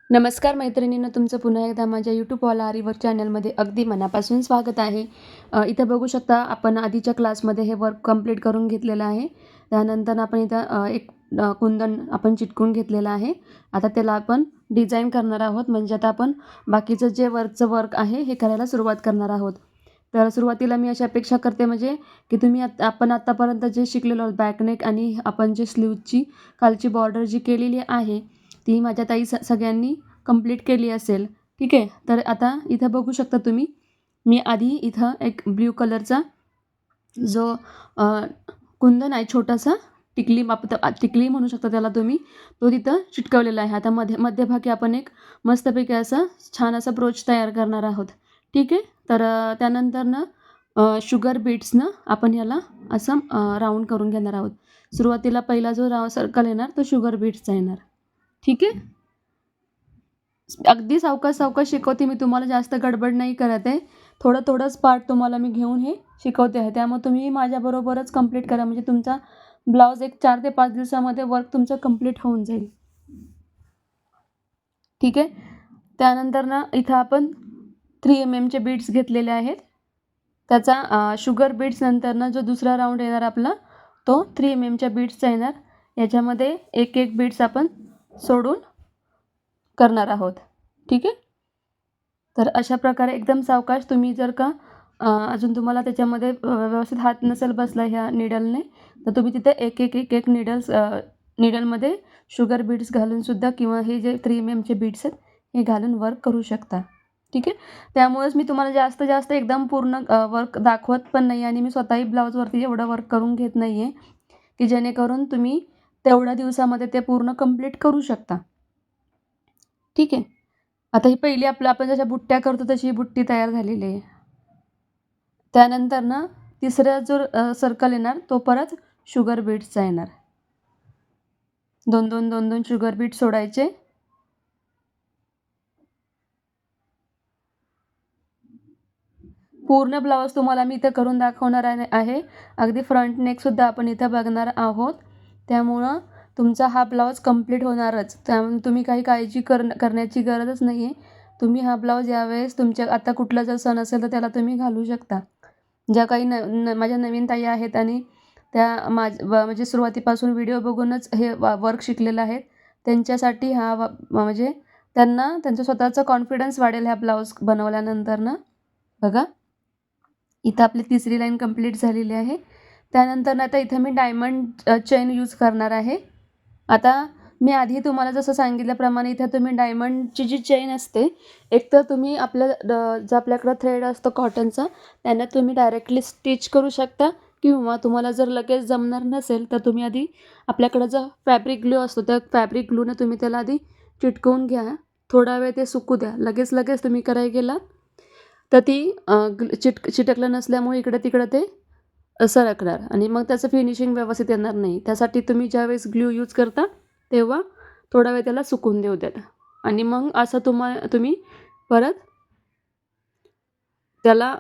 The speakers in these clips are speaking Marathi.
नमस्कार मैत्रिणींनो, तुमचं पुन्हा एकदा माझ्या यूट्यूबवाला आरीवर्क चॅनलमध्ये अगदी मनापासून स्वागत आहे. इथं बघू शकता आपण आधीच्या क्लासमध्ये हे वर्क कंप्लीट करून घेतलेलं आहे. त्यानंतर आपण इथं एक कुंदन आपण चिटकून घेतलेलं आहे. आता त्याला आपण डिझाईन करणार आहोत. म्हणजे आता आपण बाकीचं जे वर्क आहे हे करायला सुरुवात करणार आहोत. तर सुरुवातीला मी अशी अपेक्षा करते म्हणजे की तुम्ही आपण आत्तापर्यंत जे शिकलेलो आहोत बॅकनेक आणि आपण जे स्लीवची खालची बॉर्डर जी केलेली आहे ती माझ्या ताई सगळ्यांनी कंप्लीट केली असेल. ठीक आहे. तर आता इथं बघू शकता तुम्ही, मी आधी इथं एक ब्ल्यू कलरचा जो कुंदन आहे छोटासा, टिकली म्हणू शकता त्याला तुम्ही, तो तिथं चिटकवलेला आहे. आता मध्यभागी आपण एक मस्तपैकी असा छान असा ब्रोच तयार करणार आहोत. ठीक आहे. तर त्यानंतर शुगर बीट्सनं आपण याला असं राऊंड करून घेणार आहोत. सुरुवातीला पहिला जो सर्कल येणार तो शुगर बीट्सचा येणार. ठीक आहे. अगदी सावकाश शिकवते मी तुम्हाला, जास्त गडबड नाही करत आहे. थोडंच पार्ट तुम्हाला मी घेऊन हे शिकवते आहे. त्यामुळे तुम्ही माझ्याबरोबरच कंप्लीट करा, म्हणजे तुमचा ब्लाऊज एक 4 ते 5 दिवसामध्ये वर्क तुमचं कंप्लीट होऊन जाईल. ठीक आहे. त्यानंतर इथं आपण 3 mm बीड्स घेतलेले आहेत. त्याचा शुगर बीड्स नंतर जो दुसरा राऊंड येणार आपला तो 3 mm बीड्सचा येणार. याच्यामध्ये एक बीड्स आपण सोडून करणार आहोत. ठीक आहे. तर अशा प्रकारे एकदम सावकाश तुम्ही जर का अजून तुम्हाला त्याच्यामध्ये व्यवस्थित हात नसेल बसला ह्या निडलने, तर तुम्ही तिथे एक निडलमध्ये शुगर बीड्स घालूनसुद्धा किंवा हे जे 3 mmचे बीड्स आहेत हे घालून वर्क करू शकता. ठीक आहे. त्यामुळेच मी तुम्हाला जास्त एकदम पूर्ण वर्क दाखवत पण नाही आणि मी स्वतःही ब्लाऊजवरती एवढं वर्क करून घेत नाही आहे की जेणेकरून तुम्ही तेवढ्या दिवसामध्ये ते पूर्ण कंप्लीट करू शकता. ठीक आहे. आता ही पहिली आपण जशा बुट्ट्या करतो तशी ही बुट्टी तयार झालेली आहे. त्यानंतर तिसरा जो सर्कल येणार तो परत शुगर बीट्सचा येणार. 2 शुगर बीट्स सोडायचे. पूर्ण ब्लाऊज तुम्हाला मी इथं करून दाखवणार आहे. अगदी फ्रंट नेकसुद्धा आपण इथं बघणार आहोत. त्यामुळं तुमचा हा ब्लाऊज कंप्लीट होणारच. त्यामुळे तुम्ही काही काळजी करण्याची गरजच नाही आहे. तुम्ही हा ब्लाऊज यावेळेस तुमच्या आता कुठला जर सण असेल तर त्याला तुम्ही घालू शकता. ज्या काही माझ्या नवीन ताई आहेत आणि त्या म्हणजे सुरुवातीपासून व्हिडिओ बघूनच हे वर्क शिकलेलं आहेत, त्यांच्यासाठी हा म्हणजे त्यांना त्यांचा स्वतःचा कॉन्फिडन्स वाढेल ह्या ब्लाऊज बनवल्यानंतर. बघा, इथं आपली तिसरी लाईन कंप्लीट झालेली आहे. त्यानंतर आता इथं मी डायमंड चेन यूज करणार आहे. आता मी आधी तुम्हाला जसं सांगितल्याप्रमाणे इथं तुम्ही डायमंडची जी चेन असते, एक तर तुम्ही जो आपल्याकडं थ्रेड असतो कॉटनचा त्यानं तुम्ही डायरेक्टली स्टिच करू शकता, किंवा तुम्हाला जर लगेच जमणार नसेल तर तुम्ही आधी आपल्याकडं जो फॅब्रिक ग्लू असतो त्या फॅब्रिक ग्लूनं तुम्ही त्याला आधी चिटकवून घ्या. थोडा वेळ ते सुकू द्या. लगेच तुम्ही करायला गेलात तर ती चिटकलं नसल्यामुळे इकडं-तिकडं ते सरकणार आणि मग त्याचं फिनिशिंग व्यवस्थित येणार नाही. त्यासाठी तुम्ही ज्यावेळेस ग्लू यूज करता तेव्हा थोडा वेळ त्याला सुकून देऊ द्या आणि मग असं तुम्ही परत त्याला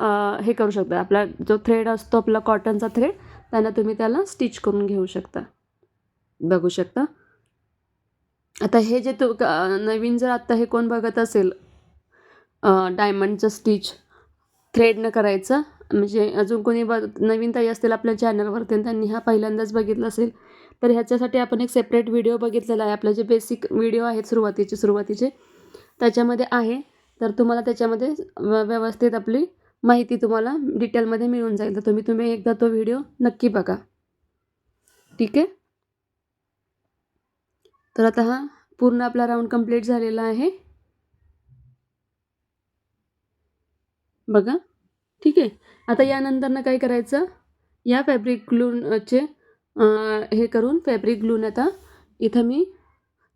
हे करू शकता. आपला जो थ्रेड असतो आपला कॉटनचा थ्रेड त्यानं तुम्ही त्याला स्टिच करून घेऊ शकता. बघू शकता. आता हे जे नवीन जर आत्ता हे कोण बघत असेल डायमंडचं स्टिच थ्रेडनं करायचं, म्हणजे अजून कोणी नवीन ताई असतील आपल्या चॅनलवरती आणि त्यांनी हा पहिल्यांदाच बघितला असेल, तर ह्याच्यासाठी आपण एक सेपरेट व्हिडिओ बघितलेला आहे. आपले जे बेसिक व्हिडिओ आहेत सुरुवातीचे त्याच्यामध्ये आहे. तर तुम्हाला त्याच्यामध्ये व्यवस्थित आपली माहिती तुम्हाला डिटेलमध्ये मिळून जाईल. तर तुम्ही एकदा तो व्हिडिओ नक्की बघा. ठीक आहे. तर आता हा पूर्ण आपला राऊंड कंप्लीट झालेला आहे. बघा. ठीक आहे. आता यानंतरनं काय करायचं, या फॅब्रिक ग्लूचे हे करून फॅब्रिक ग्लून आता इथं मी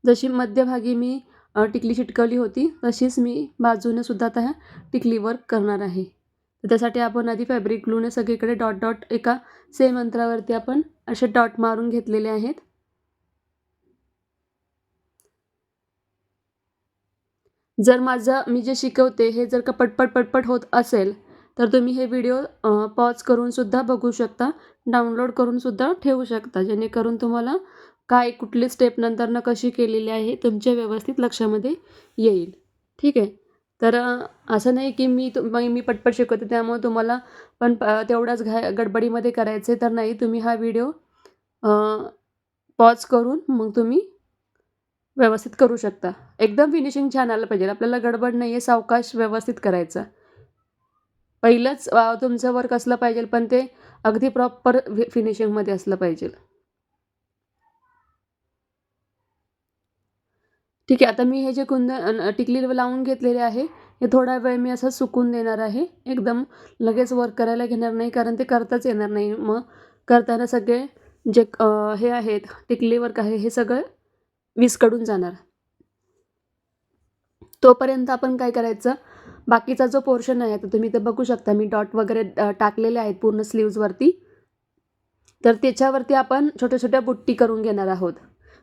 जशी मध्यभागी मी टिकली चिटकवली होती तशीच मी बाजूने सुद्धा आता ह्या टिकली वर्क करणार आहे. तर त्यासाठी आपण आधी फॅब्रिक ग्लूने सगळीकडे डॉट एका सेम अंतरावरती आपण असे डॉट मारून घेतलेले आहेत. जर मी जे शिकवते हे जर का पटपट होत असेल तर तुम्ही हे व्हिडिओ पॉज करून सुद्धा बघू शकता, डाउनलोड करून सुद्धा ठेवू शकता, जेणेकरून तुम्हाला काय कुठली स्टेप नंतरनं कशी केलेली आहे तुमच्या व्यवस्थित लक्षामध्ये येईल. ठीक आहे. तर असं नाही की मी पटपट शिकवते त्यामुळे तुम्हाला पण तेवढ्याच गडबडीमध्ये करायचं आहे तर नाही. तुम्ही हा व्हिडिओ पॉज करून मग तुम्ही व्यवस्थित करू शकता. एकदम फिनिशिंग छान आलं पाहिजे. आपल्याला गडबड नाही आहे, सावकाश व्यवस्थित करायचं. पहिलंच तुमचं वर्क असलं पाहिजे पण ते अगदी प्रॉपर फिनिशिंगमध्ये असलं पाहिजे. ठीक आहे. आता मी हे जे टिकली लावून घेतलेले आहे, हे थोडा वेळ मी असं सुकून देणार आहे. एकदम लगेच वर्क करायला घेणार नाही, कारण ते करताच येणार नाही. मग करताना सगळे जे हे आहेत, टिकली वर्क आहे, हे सगळं विस्कटून जाणार. तोपर्यंत आपण काय करायचं, बाकीचा जो पोर्शन आहे, तर तुम्ही ते बघू शकता. मी डॉट वगैरे टाकलेले आहेत पूर्ण स्लीव्जवरती. तर त्याच्यावरती आपण छोट्या-छोट्या बुट्टी करून घेणार आहोत.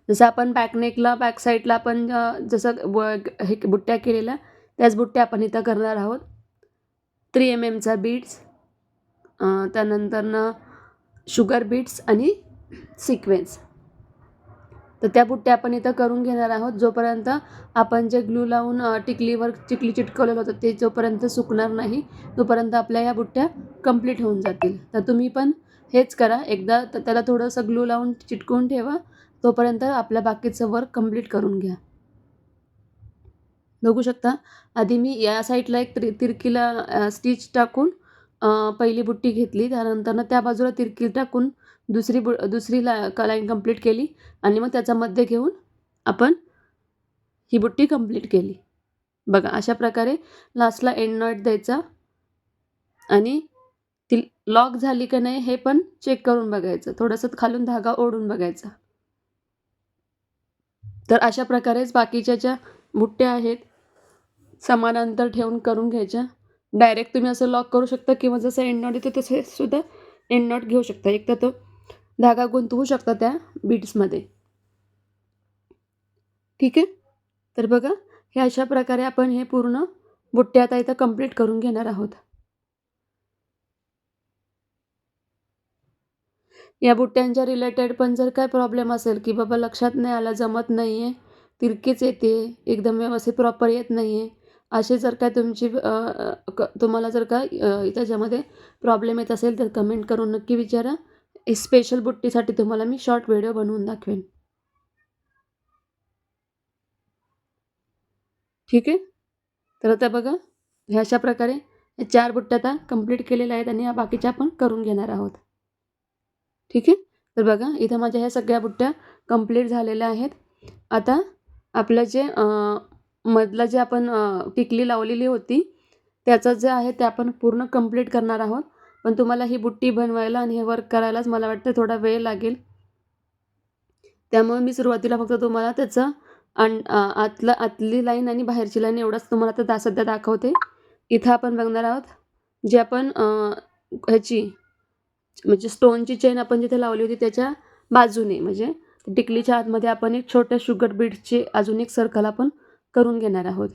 जसं आपण बॅकनेकला, बॅक साईडला आपण जसं हे बुट्ट्या केलेल्या, त्याच बुट्ट्या आपण इथं करणार आहोत. 3 mmचा बीड्स, त्यानंतरनं शुगर बीड्स आणि सिक्वेन्स. तर त्या बुट्ट्या आपण इथं करून घेणार आहोत. जोपर्यंत आपण जे ग्लू लावून टिकली चिटकवलेलं होतं ते जोपर्यंत सुकणार नाही, तोपर्यंत आपल्या या बुट्ट्या कंप्लीट होऊन जातील. तर तुम्ही पण हेच करा. एकदा त्याला थोडंसं ग्लू लावून चिटकवून ठेवा. तोपर्यंत आपल्या बाकीचं वर्क कंप्लीट करून घ्या. बघू शकता, आधी मी या साईडला एक तिरकीला स्टिच टाकून पहिली बुट्टी घेतली. त्यानंतरनं त्या बाजूला तिरकी टाकून दुसरी लाईन कंप्लीट केली आणि मग त्याचा मध्य घेऊन आपण ही बुट्टी कंप्लीट केली. बघा, अशा प्रकारे लास्टला एंड नॉट द्यायचा आणि ती लॉक झाली का नाही हे पण चेक करून बघायचं. थोडंसं खालून धागा ओढून बघायचा. तर अशा प्रकारेच बाकीच्या ज्या बुट्ट्या आहेत समान अंतर ठेवून करून घ्यायच्या. डायरेक्ट तुम्ही असं लॉक करू शकता किंवा जसं एंड नॉट येतो तसे सुद्धा एंड नॉट घेऊ शकता. एकदा तो धागा गुंतवू शकता त्या बीड्समध्ये. ठीक आहे. तर बघा, हे अशा प्रकारे आपण हे पूर्ण बुट्ट्या आता इथं कंप्लीट करून घेणार आहोत. या बुट्ट्यांच्या रिलेटेड पण जर काय प्रॉब्लेम असेल की बाबा लक्षात नाही आलं, जमत नाही आहे, तिरकीच येते, एकदम व्यवस्थित प्रॉपर येत नाही आहे, असे जर काय तुम्हाला जर का त्याच्यामध्ये प्रॉब्लेम येत असेल तर कमेंट करून नक्की विचारा. स्पेशल बुट्टीसाठी तुम्हाला मी शॉर्ट व्हिडिओ बनवून दाखवेन. ठीक आहे. तर आता बघा, ह्या अशा प्रकारे या 4 बुट्ट्या आता कंप्लीट केलेल्या आहेत आणि या बाकीच्या आपण करून घेणार आहोत. ठीक आहे. तर बघा, इथं माझ्या ह्या सगळ्या बुट्ट्या कंप्लीट झालेल्या आहेत. आता आपलं जे मधलं जे आपण टिकली लावलेली होती, त्याचं जे आहे ते आपण पूर्ण कंप्लीट करणार आहोत. पण तुम्हाला ही बुट्टी बनवायला आणि हे वर्क करायलाच मला वाटतं थोडा वेळ लागेल. त्यामुळे मी सुरुवातीला फक्त तुम्हाला त्याचं आतली लाईन आणि बाहेरची लाईन एवढंच तुम्हाला आता सध्या दाखवते. इथं आपण बघणार आहोत, जे आपण ह्याची म्हणजे स्टोनची चेन आपण जिथे लावली होती त्याच्या बाजूने, म्हणजे टिकलीच्या आतमध्ये आपण एक छोट्या शुगर बीड्सची अजून एक सर्कल आपण करून घेणार आहोत.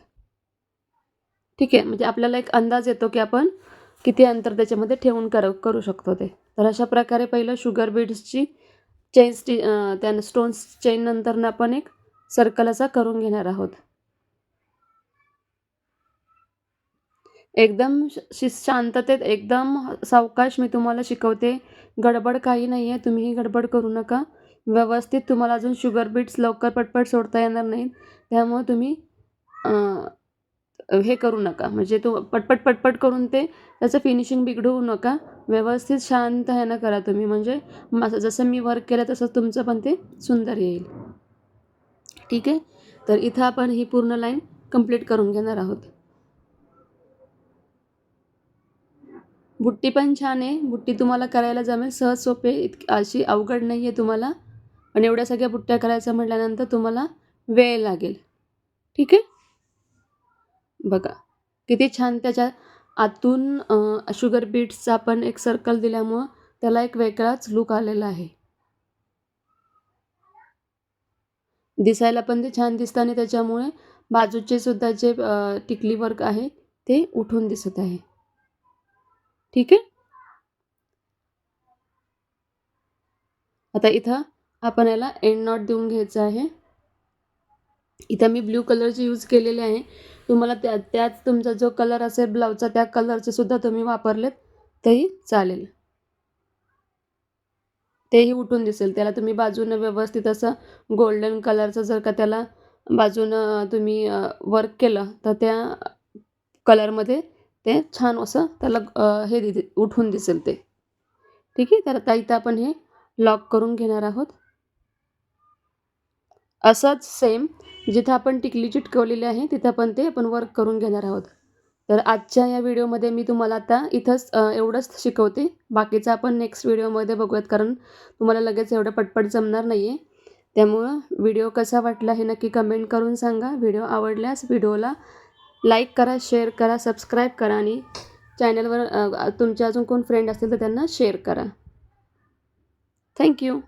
ठीक आहे. म्हणजे आपल्याला एक अंदाज येतो की आपण किती अंतर त्याच्यामध्ये ठेवून करू शकतो ते. तर अशा प्रकारे पहिलं शुगर बीड्सची त्या स्टोन्स चेन नंतरनं आपण एक सर्कल असा करून घेणार आहोत. एकदम शांततेत, एकदम सावकाश मी तुम्हाला शिकवते. गडबड काही नाही आहे. तुम्हीही गडबड करू नका. व्यवस्थित तुम्हाला अजून शुगर बीट्स लवकर पटपट सोडता येणार नाहीत. त्यामुळे तुम्ही हे करू नका. म्हणजे पटपट करून त्याचं फिनिशिंग बिघडवू नका. व्यवस्थित शांत ह्यानं करा तुम्ही. म्हणजे जसं मी वर्क केलं तसंच तुमचं पण ते सुंदर येईल. ठीक आहे. तर इथं आपण ही पूर्ण लाईन कंप्लीट करून घेणार आहोत. बुट्टी पण छान आहे. बुट्टी तुम्हाला करायला जमेल, सहज सोपे, अशी अवघड नाही आहे तुम्हाला. पण एवढ्या सगळ्या बुट्ट्या करायच्या म्हटल्यानंतर तुम्हाला वेळ लागेल. ठीक आहे. बघा, किती छान त्याच्या आतून शुगर बीट्सचा आपण एक सर्कल दिल्यामुळं त्याला एक वेगळाच लूक आलेला आहे. दिसायला पण ते छान दिसतं आणि त्याच्यामुळे बाजूचे सुद्धा जे टिकली वर्क आहे ते उठून दिसत आहे. ठीक आहे. आता इथं आपण याला एंड नॉट देऊन घ्यायचं आहे. इथं मी ब्ल्यू कलरचे यूज केलेले आहे. तुम्हाला त्याच तुमचा जो कलर असेल ब्लाऊजचा त्या कलरचे सुद्धा तुम्ही वापरलेत तरी चालेल. तेही उठून दिसेल. त्याला तुम्ही बाजूनं व्यवस्थित असं गोल्डन कलरचं जर का त्याला बाजूनं तुम्ही वर्क केलं तर त्या कलरमध्ये ते छान असं त्याला उठून दिसेल ते. ठीक आहे. तर आता इथं आपण हे लॉक करून घेणार आहोत. असंच सेम जिथं आपण टिकली चिटकवलेली आहे तिथं पण ते आपण वर्क करून घेणार आहोत. तर आजच्या या व्हिडिओमध्ये मी तुम्हाला आता इथंच एवढंच शिकवते. बाकीचं आपण नेक्स्ट व्हिडिओमध्ये बघूयात, कारण तुम्हाला लगेच एवढं पटपट जमणार नाही आहे. त्यामुळं व्हिडिओ कसा वाटला हे नक्की कमेंट करून सांगा. व्हिडिओ आवडल्यास व्हिडिओला लाईक करा, शेअर करा, सबस्क्राईब करा आणि चॅनलवर तुमचे अजून कोण फ्रेंड असतील तर त्यांना शेअर करा. Thank you.